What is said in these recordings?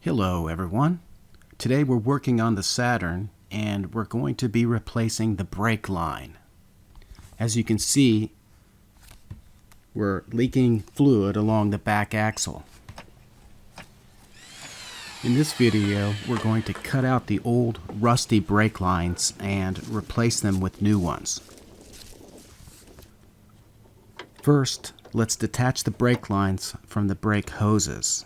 Hello everyone. Today we're working on the Saturn and we're going to be replacing the brake line. As you can see, we're leaking fluid along the back axle. In this video, we're going to cut out the old rusty brake lines and replace them with new ones. First, let's detach the brake lines from the brake hoses.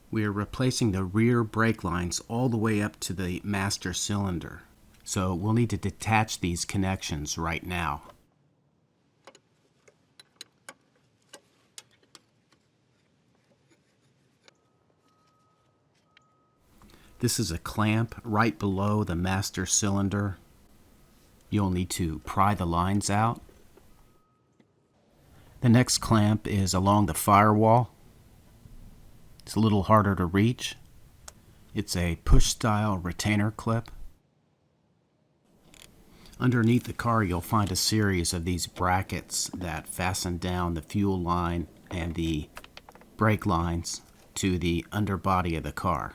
We are replacing the rear brake lines all the way up to the master cylinder. So we'll need to detach these connections right now. This is a clamp right below the master cylinder. You'll need to pry the lines out. The next clamp is along the firewall. It's a little harder to reach. It's a push-style retainer clip. Underneath the car, you'll find a series of these brackets that fasten down the fuel line and the brake lines to the underbody of the car.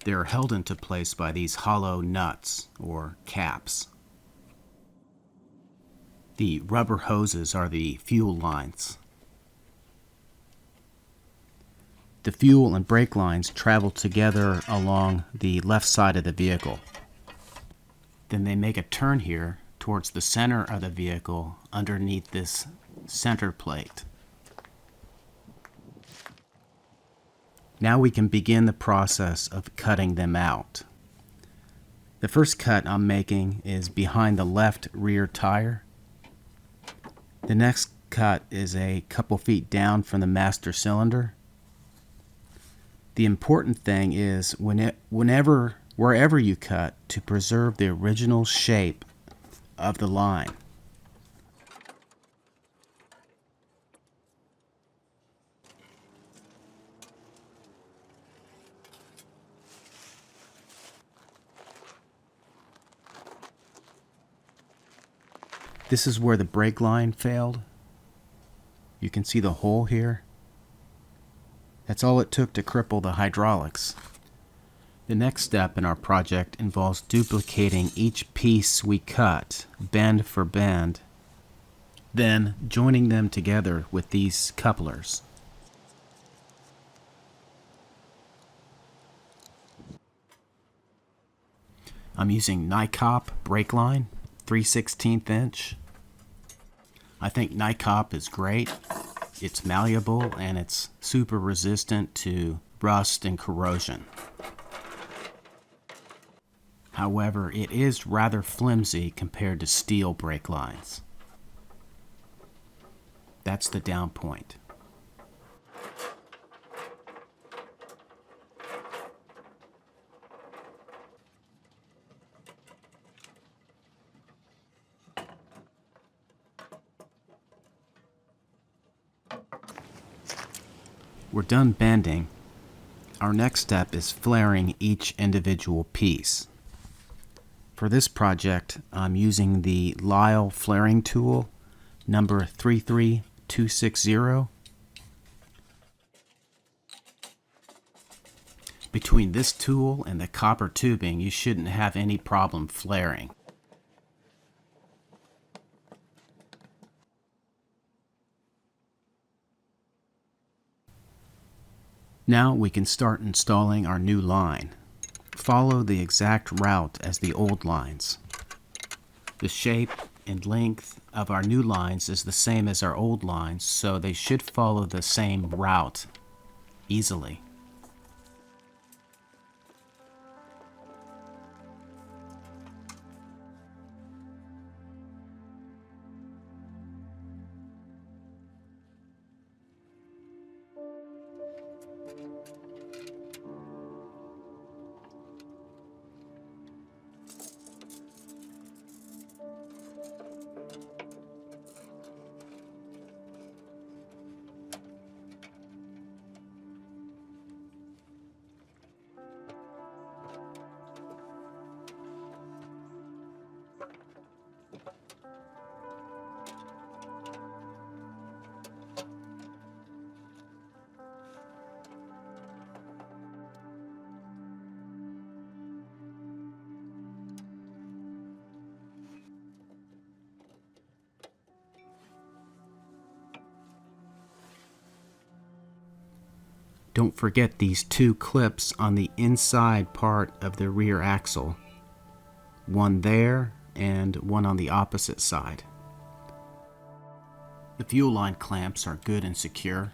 They're held into place by these hollow nuts or caps. The rubber hoses are the fuel lines. The fuel and brake lines travel together along the left side of the vehicle. Then they make a turn here towards the center of the vehicle underneath this center plate. Now we can begin the process of cutting them out. The first cut I'm making is behind the left rear tire. The next cut is a couple feet down from the master cylinder. The important thing is wherever you cut, to preserve the original shape of the line. This is where the brake line failed. You can see the hole here. That's all it took to cripple the hydraulics. The next step in our project involves duplicating each piece we cut, bend for bend, then joining them together with these couplers. I'm using NICOP brake line, 3/16 inch. I think NICOP is great. It's malleable and it's super resistant to rust and corrosion. However, it is rather flimsy compared to steel brake lines. That's the down point. We're done bending. Our next step is flaring each individual piece. For this project, I'm using the Lisle flaring tool, number 33260. Between this tool and the copper tubing, you shouldn't have any problem flaring. Now we can start installing our new line. Follow the exact route as the old lines. The shape and length of our new lines is the same as our old lines, so they should follow the same route easily. Don't forget these two clips on the inside part of the rear axle. One there and one on the opposite side. The fuel line clamps are good and secure.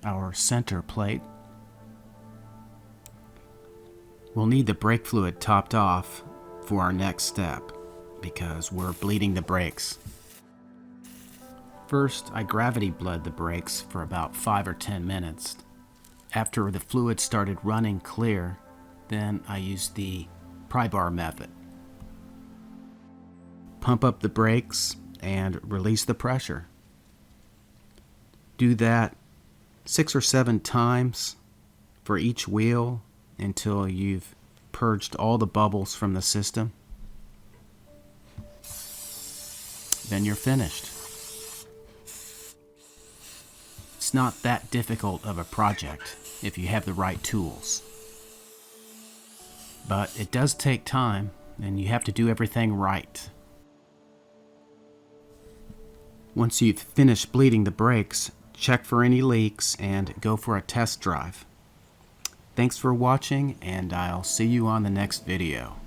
Our center plate. We'll need the brake fluid topped off for our next step because we're bleeding the brakes. First, I gravity bled the brakes for about 5 or 10 minutes. After the fluid started running clear, then I used the pry bar method. Pump up the brakes and release the pressure. Do that 6 or 7 times for each wheel until you've purged all the bubbles from the system. Then you're finished. It's not that difficult of a project if you have the right tools. But it does take time, and you have to do everything right. Once you've finished bleeding the brakes, check for any leaks and go for a test drive. Thanks for watching, and I'll see you on the next video.